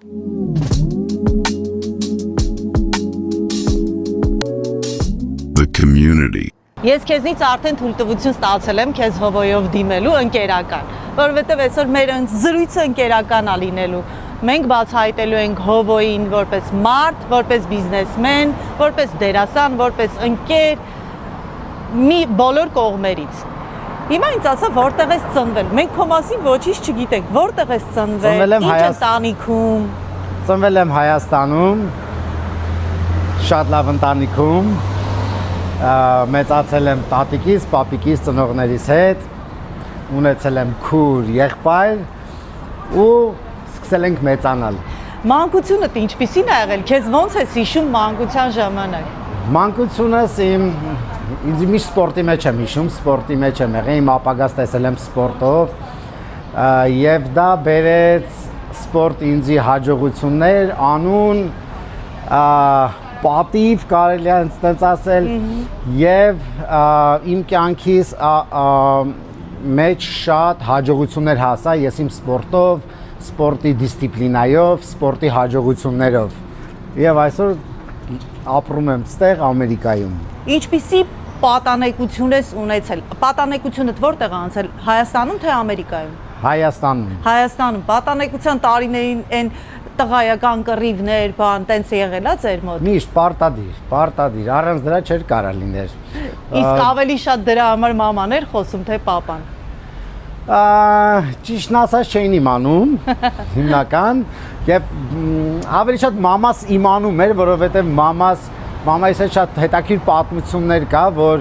The community. Ես քեզնից արդեն թույլտվություն ստացել եմ քեզ հովոյով դիմելու ընկերական, որովհետև այսօր մեր զրույցը ընկերական է լինելու։ Մենք բացահայտելու ենք հովոյին որպես մարդ, որպես բիզնեսմեն, որպես դերասան, որպես ընկեր, մի բոլոր կողմերից։ Հիմա ինձ ասա, որտեղ ես ծնվել։ Մենք քո մասին ոչինչ չգիտենք։ Որտեղ ես ծնվել, ինչ ընտանիքում։ Ծնվել եմ Հայաստանում, շատ լավ ընտանիքում, մեծացել եմ տատիկիս, պապիկիս, ծնողներիս հետ, ունեցել եմ քուր, եղբայր ու սկսել ենք մեծանալ։ Մանկությունդ ինչպիսին է եղել, քեզ ոնց ես հիշում մանկության ժամանակ։ Մանկությունս ինձ միշտ սպորտի մեջ եմ հիշում, սպորտի մեջ եմ եղել, իմ ապագաս տեսել եմ սպորտով եւ դա բերեց սպորտ ինձի հաջողություններ, անուն, պատիվ կարելի է ինձ ասել եւ իմ կյանքիս մեջ շատ հաջողություններ հասա ես իմ սպորտով, սպորտի դիսցիպլինայով, սպորտի հաջողություններով եւ այսօր ապրում եմ ստեղ Ամերիկայում։ Ինչպիսի պատանեկություն ես ունեցել։ Պատանեկությունդ որտեղ է անցել, Հայաստանում թե Ամերիկայում։ Հայաստանում։ Հայաստանում պատանեկության տարիներին այն տղայական կռիվներ, բան, տենց եղել է ձեր մոտ։ Միշտ պարտադիր, առանց դրա չէր կարա լիներ։ Իսկ ավելի շատ դրա համար մաման էր խոսում, թե պապան։ Ճիշտն ասած չէին իմանում, հիմնական, եւ ավելի շատ մամաս իմանում էր, որովհետեւ մամայիս հետ շատ հետաքրքիր պատմություններ կա, որ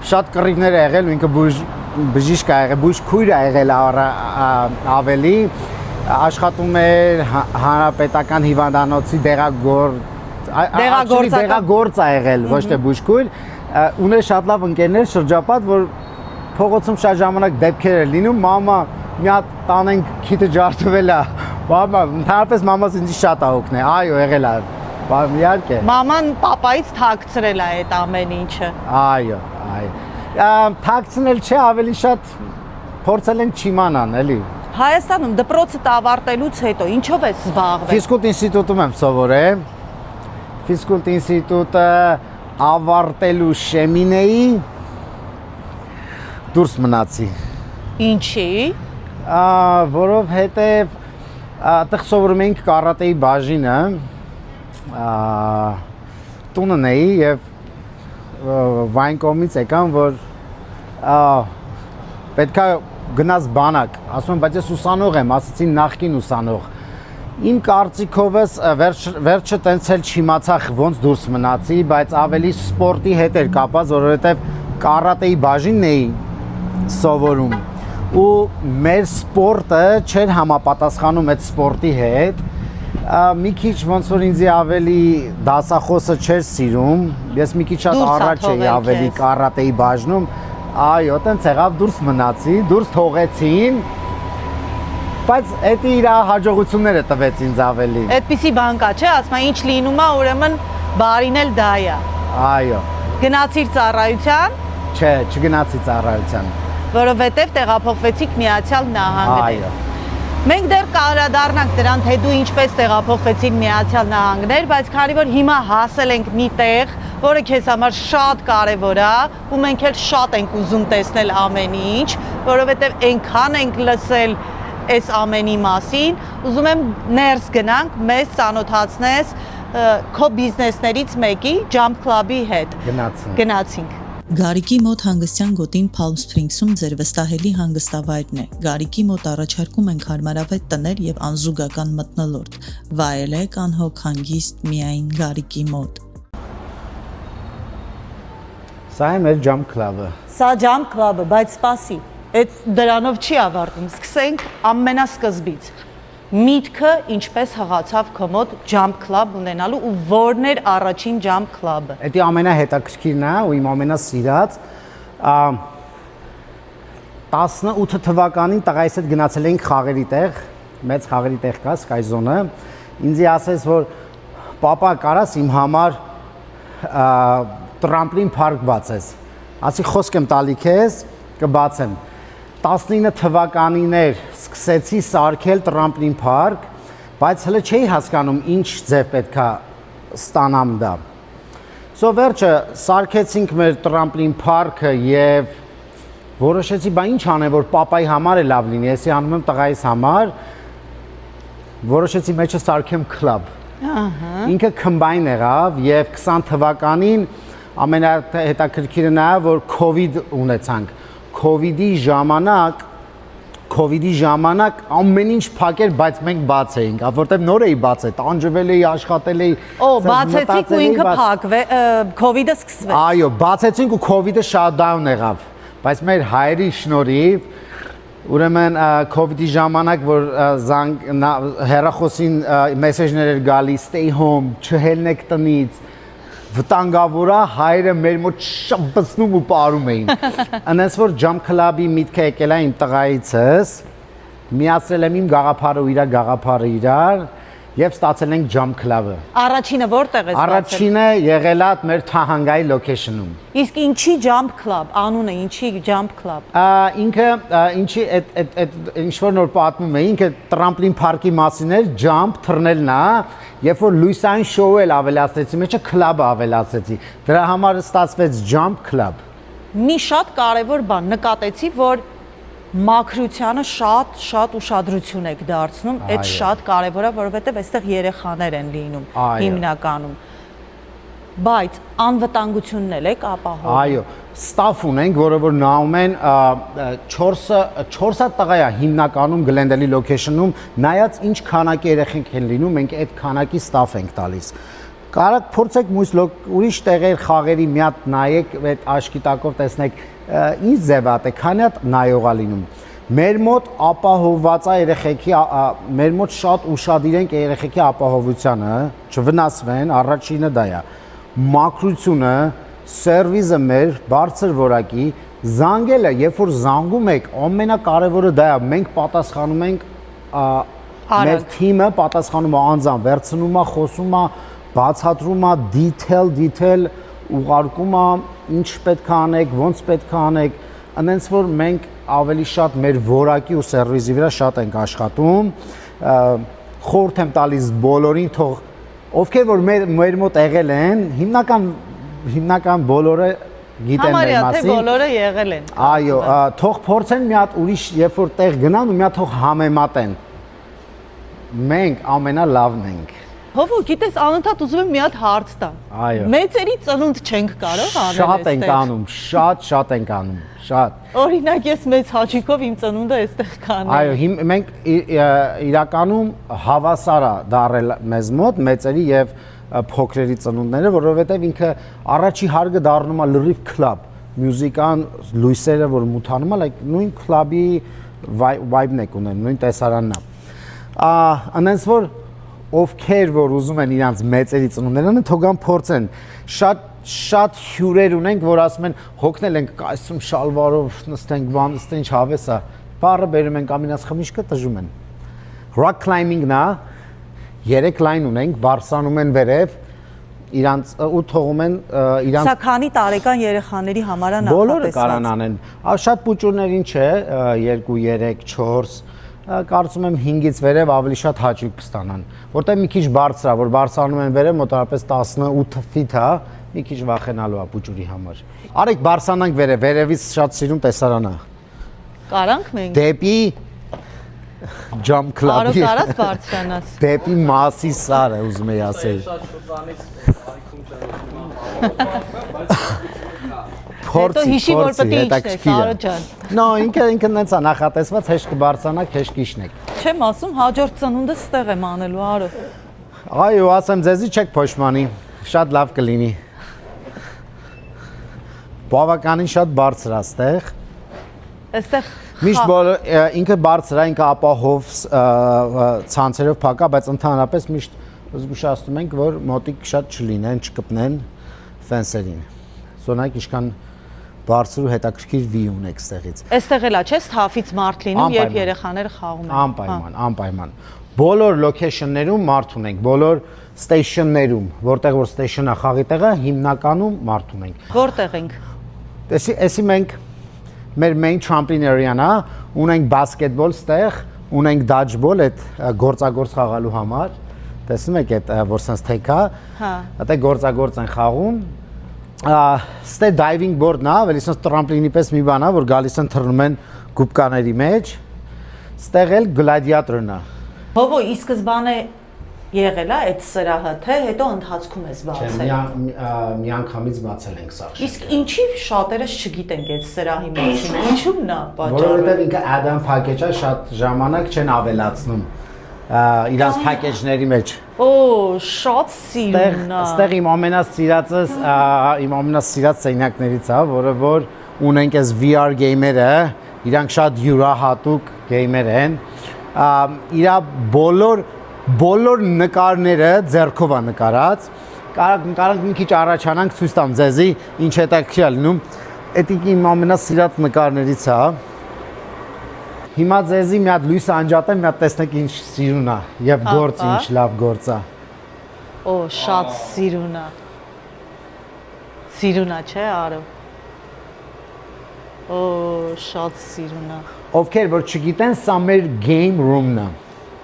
շատ կռիվներ է եղել, ինքը բժիշկ է եղել, բուժքույր է եղել ավելի, աշխատում էր հանրապետական հիվանդանոցի դեղագործ է եղել, ոչ թե բուժքույր, ուներ շատ լավ ընկերներ, շրջապատ, որ փողոցում շատ ժամանակ դեպքեր էր լինում, մամա մի հատ տանենք քիթը ջարդվել է, մամա, ընդհանրապես մամաս ինձ շատ է օգնել, այո, եղել է, իհարկե։ Մաման պապայից թաքցրել է այդ ամեն ինչը։ Այո, թաքցնել չէ, ավելի շատ փորձել ենք չիմանան, էլի։ Հայաստանում դպրոցը ավարտելուց հետո ինչով ես զբաղվել։ Ֆիզկուլտ ինստիտուտում եմ սովորել։ Ֆիզկուլտ ինստիտուտը ավարտելու շեմին էի, դուրս մնացի։ Ինչի։ Որովհետև այդտեղ սովորում էինք կարատեի բաժինը, տունն էի եւ վայնկոմից եկան, որ պետքա գնաս բանակ, ասում եմ, բայց ես ուսանող եմ, ասացին նախկին ուսանող։ Իմ կարծիքովս վերջը տենց էլ չիմացա ոնց դուրս մնացի, բայց ավելի սպորտի հետ էր կապված, որովհետև կարատեի բաժինն էի սովորում ու մեր սպորտը չէր համապատասխանում այդ սպորտի հետ, մի քիչ ոնց որ ինձ ավելի դասախոսը չէր սիրում, ես մի քիչ շատ առաջ էի ավելի կարատեի բաժնում, այո, տենց եղավ դուրս մնացի, դուրս թողեցին, բայց էդի իր հաջողությունները տվեց ինձ ավելի։ Այդպիսի բան կա, չէ, ասում են ինչ լինում է, ուրեմն բարին էլ դա է։ Այո։ Գնացիր ծառայության։ Չէ, չգնացի ծառայության։ Որովհետև տեղափոխվեցիք Միացյալ Նահանգներ։ Այո։ Մենք դեռ կանդրադառնանք դրան, թե դու ինչպես տեղափոխվեցին Միացյալ Նահանգներ, բայց քանի որ հիմա հասել ենք մի տեղ, որը քեզ համար շատ կարևոր է, ու մենք էլ շատ ենք ուզում տեսնել ամեն ինչ, որովհետև այնքան ենք լսել այս ամենի մասին, ուզում եմ ներս գնանք, մեզ ծանոթացնես քո բիզնեսներից մեկի Jump Club-ի հետ։ Գնացինք։ Գարիկի մոտ հանգստյան գոտին Palm Springs-ում ձեր վստահելի հանգստավայրն է։ Գարիկի մոտ առաջարկում ենք հարմարավետ տներ եւ անզուգական մթնոլորտ։ Վայելեք անհոգ հանգիստ միայն Գարիկի մոտ։ Սա է մեր Jump Club-ը։ Սա Jump Club-ը, բայց սպասի, այդ դրանով չի ավարտում։ Սկսենք ամենասկզբից։ Միտքը ինչպես հղացավ քո մոտ Jump Club ունենալու ու որն էր առաջին Jump Club-ը։ Դա ամենահետաքրքիրն է ու իմ ամենասիրած 18 թվականին տղայիս հետ գնացել էինք խաղերի տեղ, մեծ խաղերի տեղ կա Sky Zone-ը, ինձ ասեց, որ պապա կարաս իմ համար տրամպլին փարք բացես։ Ասի խոսք եմ տալի քեզ, կբացեմ։ 19 թվականին էր սկսեցի սարքել տրամպլին փարք, բայց հələ չէի հասկանում ինչ ձև պետքա ստանամ դա։ So վերջը սարքեցինք մեր տրամպլին պարկը եւ որոշեցի բա ինչ անեմ որ papai համար է լավ լինի, եսի անում եմ տղայիս համար, որոշեցի մեջը սարքեմ club։ Ինքը combine եղավ եւ 20 թվականին ամենահետաքրքիրը նա որ COVID ունեցանք։ COVID-ի ժամանակ ամեն ինչ փակեր, բայց մենք բաց էինք, որտեվ նոր էի բացել, տանջվել էի, աշխատել էի։ Բացեցիք ու ինքը COVID-ը սկսվեց։ Այո, բացեցինք ու COVID-ը shutdown եղավ, բայց մեր հայերի շնորհիվ ուրեմն COVID-ի ժամանակ որ հեռախոսին մեսեջներ էր գալիս stay home, չհելնեք տնից, վտանգավոր է հայերը մեր մոտ շփվեցնում ու ապարում էին։ Այնպես որ Jump Club-ի միտքը եկել է իմ տղայիցս, միացրել եմ իմ գաղափարը ու իր գաղափարը իրար եւ ստացել ենք Jump Club-ը։ Առաջինը որտեղ է ստացել։ Առաջինը եղել է մեր Թահանգայի location-ում։ Իսկ ինչի Jump Club, անունը ինչի Jump Club։ Ինքը ինչի այդ ինչ որ նոր պատմում է, ինքը տրամպլին պարկի մասին էր, jump թռնելն է, երբ որ լույսային շոու էլ ավելացրեցի, մեջը club-ը ավելացրեցի։ Դրա համար ստացվեց Jump Club։ Մի շատ կարևոր բան նկատեցի, որ մաքրությանը շատ ուշադրություն եք դարձնում, այդ շատ կարևոր է, որովհետև այստեղ երեխաներ են լինում հիմնականում։ Բայց անվտանգությունն էլ եք ապահովում։ Այո, staff ունենք, որը որ նայում են 4 տղա է հիմնականում Glendale-ի location-ում, նայած ինչ քանակի երեխեք են լինում, մենք այդ քանակի staff ենք տալիս։ Կարակ փորձեք ուրիշ տեղեր խաղերի մի հատ նայեք, այդ աչքի տակով տեսնեք ինչ ձև է, քանի հատ նայող է լինում։ Մեր մոտ ապահովված է երեխեքի, մեր մոտ շատ ուշադիր ենք երեխեքի ապահովությանը, չվնասվեն, առաջինը դա է։ Մաքրությունը, սերվիզը մեր բարձր որակի, զանգելը, երբ որ զանգում եք, ամենակարևորը դա է, մենք պատասխանում ենք մեր թիմը պատասխանում է անձան, վերցնում է, խոսում է, բացատրում է detail ուղարկում է ինչ պետք է անեք, ոնց պետք է անեք, այնպես որ մենք ավելի շատ մեր որակի ու սերվիզի վրա շատ ենք աշխատում, խորհուրդ եմ տալիս բոլորին, թող ովքեր որ մեր մոտ եղել են, հիմնական բոլորը գիտեն մեր մասին։ Համարյա թե բոլորը եղել են։ Այո, թող փորձեն մի հատ ուրիշ երբ որ տեղ գնան ու մի հատ թող համեմատեն։ Մենք ամենալավն ենք։ Հովո, գիտես, անընդհատ ուզում եմ մի հատ հարց տամ։ Այո։ Մեծերի ծնունդ չենք կարող անել Շատ ենք անում, շատ ենք անում, շատ։ Օրինակ ես մեծ հաճիկով իմ ծնունդը այստեղ կանեմ։ Այո, մենք իրականում հավասար է դարել մեզ մոտ մեծերի եւ փոքրերի ծնունդները, որովհետեւ ինքը առաջի հարգը դառնում է լրիվ club, մյուզիկան, լույսերը, որ մութանում է, նույն club-ի vibe-ն է ունեն, նույն տեսարանն է։ Այնպես որ ովքեր որ ուզում են իրանց մեծերի ծնունդները թողան փորձեն շատ հյուրեր ունենք որ ասում են հոգնել ենք կայսում շալվարով նստենք բան ըստ ինչ հավես է բառը բերում ենք ամենաց խմիչքը տժում են rock climbing-ն է 3 լայն ունենք բարձրանում են վերև իրանց ու թողում են իրանց Սա քանի տարեկան երեխաների համար է բոլորը նախատեսված։ կարան անեն շատ փուճուրներին չէ 2 3 4 կարծում եմ 5-ից վերև ավելի շատ հաճույք կստանան, որտեղ մի քիչ բարձր է, որ բարձրանում են վերև մոտավորապես 18 ֆիտ է, մի քիչ վախենալու է փուճուրի համար։ Արեք բարձրանանք վերև, վերևից շատ սիրուն տեսարանը։ Կարանք մենք։ Դեպի Jump Club-ի։ Արո կարաս բարձրանաս։ Դեպի Մասի սարը ուզում եի ասել։ Հետո հիշի որ պետք է իջնես, Սարո ջան։ No, ինքը նենց է նախատեսված, հեշտ կբարձրանաք, հեշտ կիջնեք։ Չեմ ասում, հաջորդ ծնունդը ստեղ եմ անելու, Արո։ Այո, ասեմ ձեզի չեք փոշմանի, շատ լավ կլինի։ Բավականին շատ բարձր է այստեղ։ Այստեղ Միշտ ինքը բարձր է, ինքը ապահով ցանցերով փակա, բայց ընդհանրապես միշտ զգուշացնում ենք, որ մոտիկ շատ չլինեն, չկպնեն ֆենսերին։ Սոնայք ինչքան բարձր ու հետաքրքիր վի ունեք այստեղից։ Այստեղ էլա չէ, թափից մարդ լինում, երբ երեխաները խաղում են։ Անպայման։ Բոլոր location-ներում մարդ ունենք, բոլոր station-ներում, որտեղ որ station-ը խաղի տեղը, հիմնականում մարդ ունենք։ Որտեղ ենք։ Էսի մենք մեր main trampoline area-ն է, ունենք basketball ստեղ, ունենք dodgeball այդ գործագործ խաղալու համար։ Տեսնում եք այդ որ sense թեքա։ Հա։ Այդ գործագործ են խաղում։ Ստե diving board-ն է, ավելի sense տրամպլինի պես մի բան է, որ գալիս են թռնում են գուբկաների մեջ։ Ստեղ էլ գլադիատորն է։ Հովո, ի սկզբանե եղել է այդ սրահը, թե հետո ընթացքում ես Չէ, բացել։ միանգամից բացել ենք սա։ Իսկ ինչի շատերս չգիտենք այդ սրահի մասին։ Ինչու՞մն է պատճառը։ Որովհետև ինքը add-on package-ը շատ ժամանակ չեն ավելացնում իրանց package-ների մեջ։ Օ, շատ սիրուն է։ Ստեղ իմ ամենասիրած սենյակներից է, որը որ ունենք այս VR գեյմերը, իրանք շատ յուրահատուկ գեյմեր են։ Իրա բոլոր նկարները ձեռքով է նկարած։ Կարող մի քիչ առաջանանք ցույց տամ ձեզի ինչ հետաքրքիր է լինում։ Դա իմ ամենասիրած նկարներից է։ Հիմա ձեզի մի հատ լույս անջատեմ, մի հատ տեսնեք ինչ սիրուն է եւ գործ ինչ լավ գործ է։ Օ, շատ սիրուն է։ Սիրուն է, չէ, Արո։ Օ, շատ սիրուն է։ Ովքեր որ չգիտեն, սա մեր game room-ն է։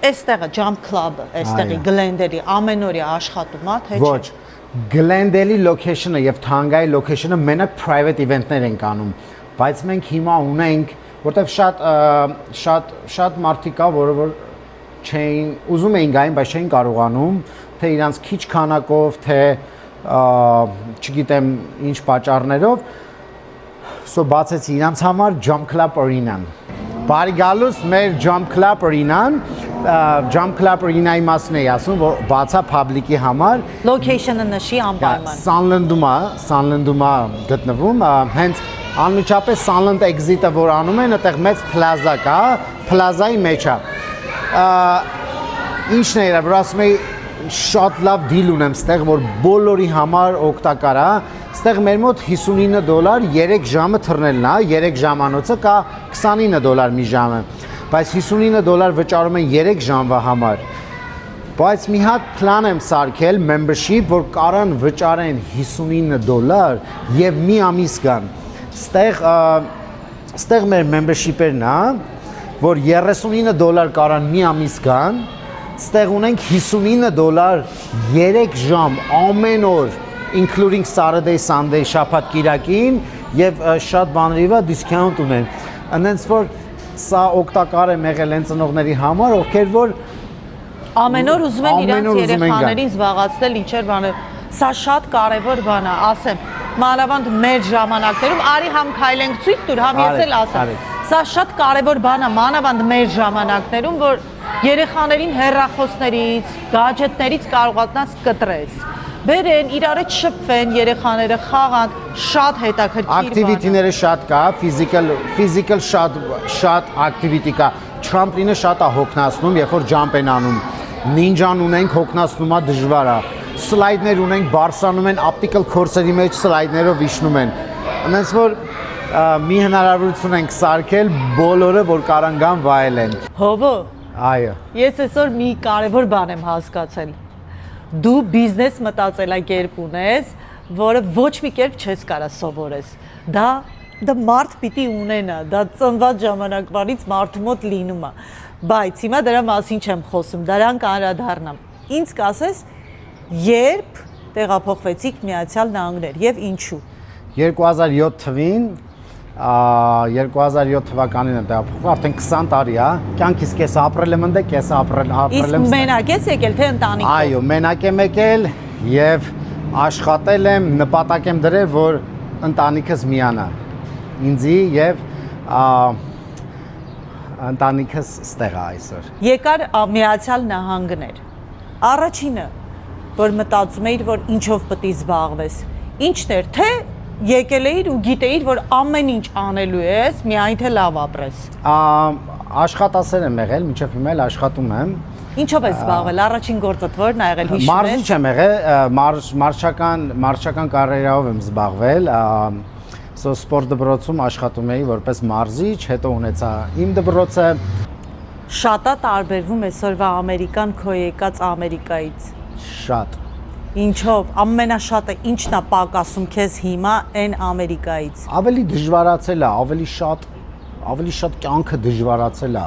Այստեղը Jump Club-ը, այստեղի Glendale-ի ամենօրյա աշխատում է, թե չէ։ Ոչ, Glendale-ի location-ը եւ Թանգայի location-ը մենակ private event-ներ են անում, բայց մենք հիմա ունենք, որտեվ շատ մարդիկ կա, որը որ չէին ուզում էին գային, բայց չէին կարողանում, թե իրանց քիչ քանակով, թե չգիտեմ ինչ պատճառներով, սո բացեցի իրանց համար Jump Club Arena-ն։ Բարի գալուս մեր Jump Club Arena-ն, Jump Club Arena-ի մասն է ասում, որ բացա public-ի համար։ Location-ը նշի անպայման։ Sunland-ում է գտնվում, հենց անմիջապես Sunland exit-ը որ անում են, այդտեղ մեծ plaza կա, plaza-ի մեջ է։ Ինչն է, որ ասում եմ շատ լավ deal ունեմ ստեղ, որ բոլորի համար օգտակար է։ Ստեղ մեր մոտ $59 3 ժամը թռնելն է, 3 ժամանոցը կա $29 մի ժամը, բայց $59 վճարում են 3 ժամվա համար։ Բայց մի հատ plan եմ սարքել membership, որ կարան վճարեն $59 եւ մի ամիս կան։ Ստեղ մեր membership-երն է, որ $39 կարան մի ամիս կան, ստեղ ունենք $59 3 ժամ ամեն օր including Saturday, Sunday, շաբաթ, կիրակին եւ շատ բաների վրա discount ունեն։ Այնց որ սա օգտակար է եղել են ծնողների համար, ովքեր որ ամեն օր ուզում են իրենց երեխաներին զբաղացնել ինչեր բանը։ Սա շատ կարևոր բան է, ասեմ, մանավանդ մեր ժամանակներում, արի համ քայլենք ցույց տուր, համ ես էլ ասեմ։ Սա շատ կարևոր բան է, մանավանդ մեր ժամանակներում, որ երեխաներին հեռախոսներից, գադջետներից կարողանաս կտրես։ Բերեն, իրար հետ շփվեն, երեխաները խաղան, շատ հետաքրքիր բան է։ Activity-ները շատ կա, physical շատ activity կա։ Trampoline-ը շատ է հոգնածնում, երբ որ jump են անում։ Ninja-ն ունենք, հոգնածնում է, դժվար է։ Slide-ներ ունենք, բարձրանում են, optical course-երի մեջ slide-ներով իջնում են։ Այնպես որ մի հնարավորություն ենք սարքել բոլորը, որ կարան գան վայելեն։ Հովո։ Այո։ Ես այսօր մի կարևոր բան եմ հասկացել։ Դու բիզնես մտածելակերպ ունես, որը ոչ մի կերպ չես կարող սովորես։ Դա մարդ պիտի ունենա, դա ծնված ժամանակվանից մարդու մոտ լինում է։ Բայց հիմա դրա մասին չեմ խոսում, դրան անդրադառնամ։ Ինձ կասես, երբ տեղափոխվեցիք Միացյալ Նահանգներ եւ ինչու։ 2007 թվին 2007 թվականին եմ տեղափոխվել, արդեն 20 տարի է։ Կյանքիս կես ապրել եմ ընդ, կես ապրել եմ։ Իսկ մենակ ես եկել թե ընտանիքով։ Այո, մենակ եմ եկել եւ աշխատել եմ, նպատակ եմ դրել, որ ընտանիքս միանա։ Ինձի եւ ընտանիքս ստեղ է այսօր։ Եկար Միացյալ Նահանգներ։ Առաջինը, որ մտածում էիր, որ ինչով պետք է զբաղվես։ Ինչն էր, թե եկել էիր ու գիտեիր, որ ամեն ինչ անելու ես, միայն թե լավ ապրես։ Աշխատասեր եմ եղել, մինչև հիմա էլ աշխատում եմ։ Ինչով ես զբաղվել։ Առաջին գործդ ո՞րն է եղել, հիշում ես։ Մարզիչ եմ եղել, մարզչական կարիերայով եմ զբաղվել։ Սպորտ դպրոցում աշխատում էի որպես մարզիչ, հետո ունեցա իմ դպրոցը։ Շատ է տարբերվում այսօրվա ամերիկան քո եկած Ամերիկայից։ Շատ։ Ինչով, ամենաշատը ինչն է պակասում քեզ հիմա այն Ամերիկայից։ Ավելի դժվարացել է, ավելի շատ կյանքը դժվարացել է։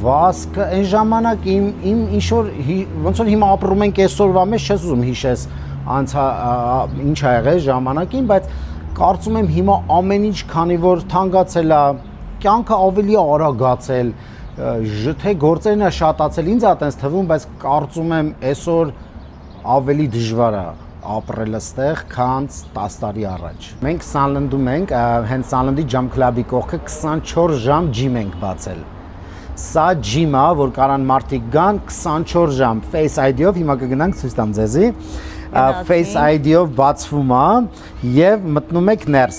վասկը այն ժամանակ իմ ինչ որ ոնց որ հիմա ապրում ենք այսօրվա մեջ չես ուզում հիշես ինչ ա եղել ժամանակին, բայց կարծում եմ հիմա ամեն ինչ քանի որ թանկացել է, կյանքը ավելի արագացել, ժթե գործերն է շատացել, ինձ է այտենց թվում, բայց կարծում եմ այսօր ավելի դժվար է ապրել այստեղ, քան 10 տարի առաջ։ Մենք Սանլնդում ենք, հենց Սանլնդի Jam Club-ի կողքը 24 ժամ ջիմ ենք բացել։ Սա ջիմը, որ կարան մարդիկ գան 24 ժամ Face ID-ով, հիմա կգնանք ցույց տամ ձեզի։ Face ID-ով բացվում է եւ մտնում եք ներս։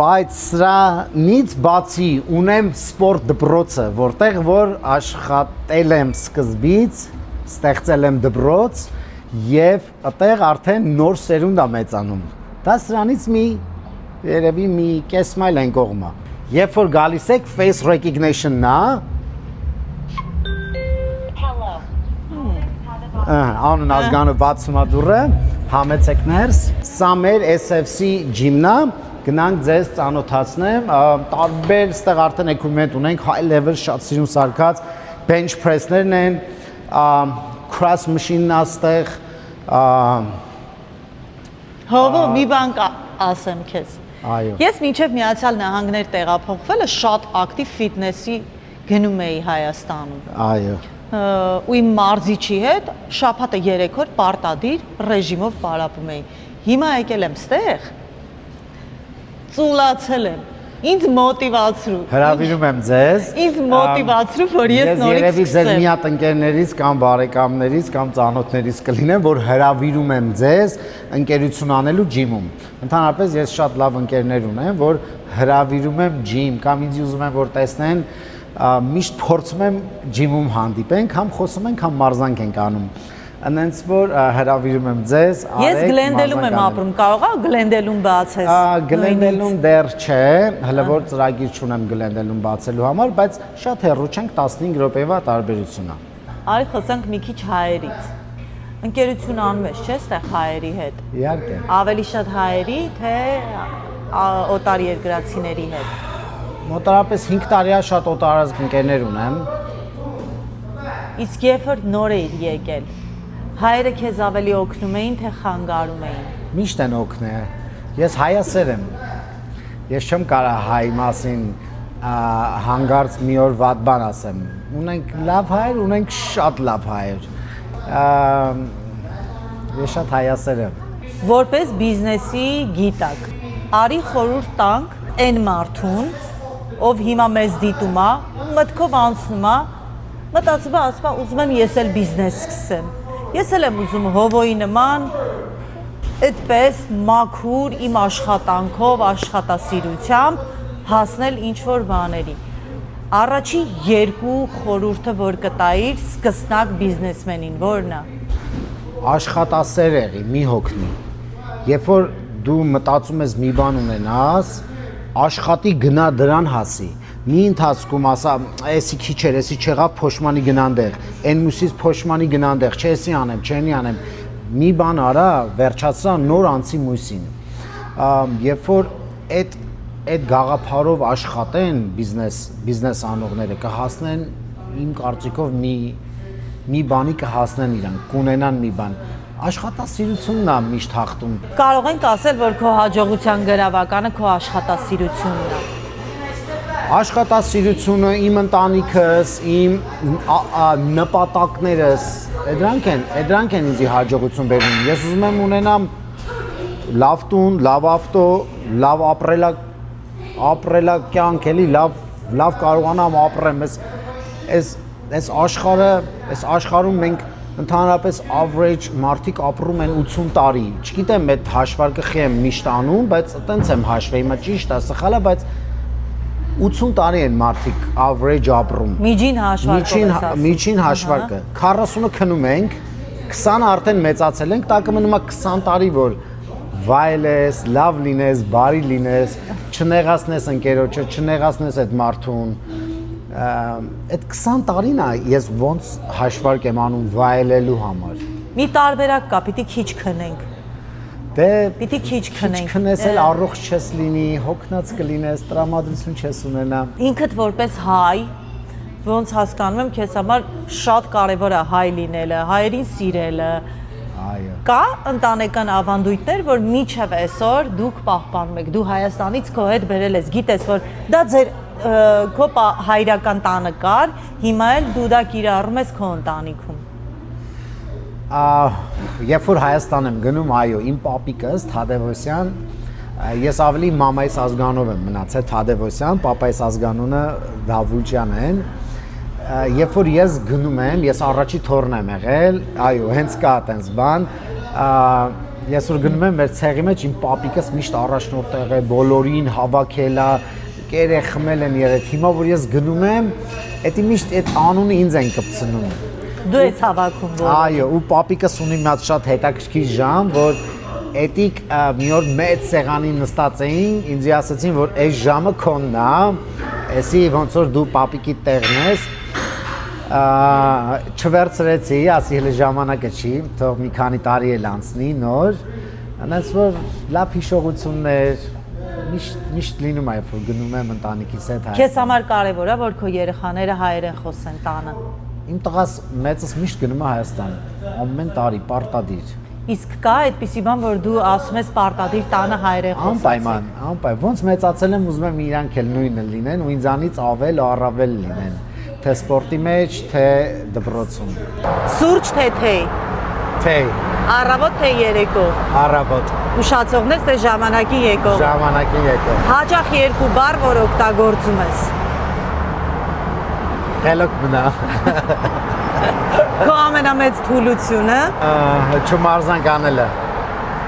Բայց սրանից բացի ունեմ սպորտ դպրոցը, որտեղ որ աշխատել եմ սկզբից, ստեղծել եմ դպրոց եւ այդտեղ արդեն նոր սերունդ է մեծանում։ Դա սրանից երևի մի կես մայլ այն կողմը։ Երբ որ գալիս եք face recognition-ն է, անուն ազգանը բացում է դուռը, համեցեք ներս, սա մեր SFC ջիմն է, գնանք ձեզ ծանոթացնեմ, տարբեր ստեղ արդեն էկվիպմենտ ունենք, high level շատ սիրուն սարքած, bench press-ներն են, cross machine-ն է ստեղ, Հովո մի բան ասեմ քեզ։ Այո։ Ես մինչև Միացյալ Նահանգներ տեղափոխվելը շատ ակտիվ ֆիթնեսի գնում էի Հայաստանում։ Այո։ Ու իմ մարզիչի հետ շաբաթը 3 օր պարտադիր ռեժիմով պարապում էի։ Հիմա եկել եմ ստեղ, ծուլացել եմ։ Ինձ մոտիվացրու։ Հրավիրում եմ ձեզ։ Ինձ մոտիվացրու, որ ես նորից երևի ձեր սկսեմ։ մի հատ ընկերներից կամ բարեկամներից կամ ծանոթներից կլինեմ, որ հրավիրում եմ ձեզ ընկերություն անելու ջիմում։ Ընդհանրապես ես շատ լավ ընկերներ ունեմ, որ հրավիրում եմ ջիմ կամ ինձ ուզում են որ տեսնեն, միշտ փորձում եմ ջիմում հանդիպենք, համ խոսում ենք, համ մարզանք ենք անում։ Անենց որ հրավիրում եմ ձեզ, Ես Գլենդելում եմ ապրում, կարող է Գլենդելում բացես։ Գլենդելում դեռ չէ, հələ որ ծրագիր չունեմ Գլենդելում բացելու համար, բայց շատ հեռու չենք, 15 րոպեվա տարբերություն է։ Արի խոսանք մի քիչ հայերից։ Ընկերություն անում ես, չէ՞, ստեղ հայերի հետ։ Իհարկե։ Ավելի շատ հայերի, թե օտարերկրացիների հետ։ Մոտարապես 5 տարի է շատ օտարազգ ընկերներ ունեմ։ Իսկ երբ որ նոր էիր եկել, հայերը քեզ ավելի օգնում էին, թե խանգարում էին։ Միշտ են օգնել։ Ես հայասեր եմ։ Ես չեմ կարող հայ մասին հանգարց մի օր վատ բան ասեմ։ Ունենք լավ հայեր, ունենք շատ լավ հայեր։ Ես շատ հայասեր եմ։ Որպես բիզնեսի գիտակ, արի խորհուրդ տանք այն մարդուն, ով հիմա մեզ դիտում է, մտքով անցնում է, մտածում է, ասում է, ուզում եմ ես էլ բիզնես սկսեմ։ Ես էլ եմ ուզում հովոյի նման այդպես մաքուր իմ աշխատանքով, աշխատասիրությամբ հասնել ինչ-որ բաների։ Առաջի երկու խորհուրդը, որ կտայիր սկսնակ բիզնեսմենին, որն է։ Աշխատասեր եղի, մի հոգնի։ Երբ որ դու մտածում ես մի բան ունենաս, աշխատի գնա դրան հասի։ Մի ընթացքում ասա, էսի քիչ էր, էսի չեղավ փոշմանի գնանդեղ, այն մյուսից փոշմանի գնանդեղ, չէ, էսի անեմ, չենի անեմ։ Մի բան արա, վերջացրա նոր անցի մյուսին։ Երբ որ այդ գաղափարով աշխատեն բիզնես անողները, կհասնեն իմ կարծիքով մի բանի կհասնեն իրանք, կունենան մի բան։ Աշխատասիրությունն է միշտ հաղթում։ Կարող ենք ասել, որ քո հաջողության գրավականը քո աշխատասիրությունն է։ Աշխատասիրությունը, իմ ընտանիքս, իմ նպատակներս, դրանք են ինձ հաջողություն բերում։ Ես ուզում եմ ունենամ լավ տուն, լավ ավտո, լավ ապրելակյանք, էլի լավ կարողանամ ապրեմ։ Այս աշխարհում մենք ընդհանրապես average մարդիկ ապրում են 80 տարի։ Չգիտեմ այդ հաշվարկը խի եմ միշտ անում, բայց այտենց եմ հաշվել, հիմա ճիշտ է, սխալ է, բայց 80 տարի են մարդիկ average ապրում։ Միջին հաշվարկով ես ասում։ Միջին հաշվարկը։ 40-ը քնում ենք, 20-ը արդեն մեծացել ենք, տակը մնում է 20 տարի, որ վայելես, լավ լինես, բարի լինես, չնեղացնես ընկերոջը, չնեղացնես այդ մարդուն։ Այդ 20 տարին է ես ոնց հաշվարկ եմ անում վայելելու համար։ Մի տարբերակ կա, պիտի քիչ քնենք։ Դե Պիտի քիչ քնենք։ Քնես էլ առողջ չես լինի, հոգնած կլինես, տրամադրություն չես ունենա։ Ինքդ որպես հայ ոնց հասկանում եմ, քեզ համար շատ կարևոր է հայ լինելը, հայերին սիրելը։ Այո։ Կա ընտանեկան ավանդույթներ, որ մինչև այսօր դուք պահպանում եք։ Դու Հայաստանից քո հետ բերել ես, գիտես, որ դա ձեր քո հայրական տանը կար, հիմա էլ դու դա կիրառում ես քո ընտանիքում։ Երբ որ Հայաստան եմ գնում, այո, իմ պապիկս Թադևոսյան, ես ավելի մամայիս ազգանով եմ մնացել Թադևոսյան, պապայիս ազգանունը Դավուլջյան են։ Երբ որ ես գնում եմ, ես առաջի թորն եմ եղել, այո, հենց կա այդպես բան, ես որ գնում եմ մեր ցեղի մեջ, իմ պապիկս միշտ առաջնորդ եղել, բոլորին հավաքել է, կերե խմել են եղել։ Հիմա որ ես գնում եմ, դա միշտ այդ անունը ինձ են կպցնում։ Դու ես հավաքում որ։ Այո, ու պապիկս ունի մի հատ շատ հետաքրքիր ժամ, որ էդիկ մի օր մեծ սեղանին նստած էին, ինձ ասացին, որ այս ժամը քոնն է, էսի ոնց որ դու պապիկի տեղն ես, չվերցրեցի, ասի հələ ժամանակը չի, թող մի քանի տարի էլ անցնի նոր, այնպես որ լավ հիշողություններ, միշտ լինում է, երբ որ գնում եմ ընտանիքիս հետ Հայաստան։ Քեզ համար կարևոր է, որ քո երեխաները հայերեն խոսեն տանը։ Իմ տղաս մեծս միշտ գնում է Հայաստան, ամեն տարի պարտադիր։ Իսկ կա այդպիսի բան, որ դու ասում ես պարտադիր տանը հայերեն խոսացի։ Անպայման, ոնց մեծացել եմ, ուզում եմ իրանք էլ նույնը լինեն ու ինձանից ավել ու առավել լինեն, թե սպորտի մեջ, թե դպրոցում։ Սուրճ թե թեյ։ Թեյ, Առավոտ թե երեկո։ առավոտ, Ուշացողն ես թե ժամանակի եկող։ ժամանակի եկող, Հաճախ երկու բառ, որ օգտագործում ես։ խելոք մնա, Քո ամենամեծ թուլությունը չմարզանք անելը,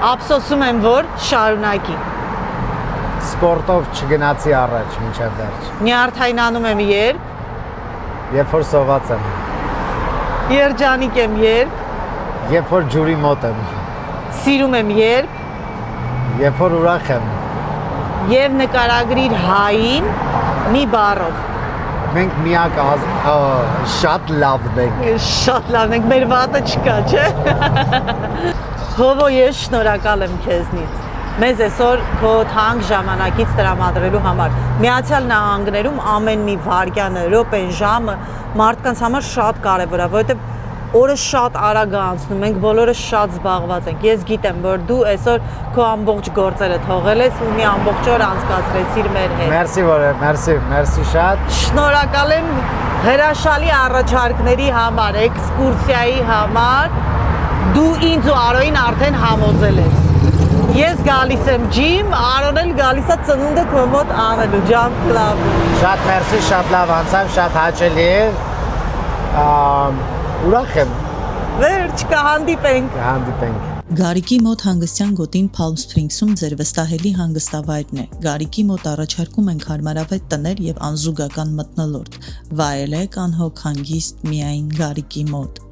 ափսոսում եմ, որ շարունակի։ սպորտով չգնացի առաջ մինչև վերջ, Նյարդայնանում եմ երբ, երբ որ սոված եմ, երջանիկ եմ երբ, երբ որ ջուրի մոտ եմ, սիրում եմ երբ, երբ որ ուրախ եմ, եւ նկարագրիր հային մի բառով։ մենք միակ շատ լավն ենք, Շատ լավն ենք, մեր վատը չկա, չէ։ Հովո, ես շնորհակալ եմ քեզնից։ Մեզ այսօր քո թանկ ժամանակից տրամադրելու համար։ Միացյալ Նահանգներում ամեն մի վայրկյանը, րոպեն, ժամը մարդկանց համար շատ կարևոր է, որովհետև օրը շատ արագ է անցնում, մենք բոլորը շատ զբաղված ենք։ Ես գիտեմ, որ դու այսօր քո ամբողջ գործերը թողել ես ու մի ամբողջ օր անցկացրեցիր մեր հետ։ Մերսի շատ։ Շնորհակալ եմ հրաշալի առաջարկների համար, էքսկուրսիայի համար։ Դու ինձ ու Արոյին արդեն համոզել ես։ Ես գալիս եմ ջիմ, Արոն էլ գալիս է ծնունդը քո մոտ անելու, Jump Club-ում։ Շատ մերսի, շատ լավ անցավ, շատ հաճելի էր։ Ուրախ եմ։ Վերջ կհանդիպենք։ Կհանդիպենք։ Գարիկի մոտ հանգստյան գոտին Palm Springs-ում ձեր վստահելի հանգստավայրն է։ Գարիկի մոտ առաջարկում ենք հարմարավետ տներ եւ անզուգական մթնոլորտ։ Վայելեք անհոգ հանգիստ միայն Գարիկի մոտ։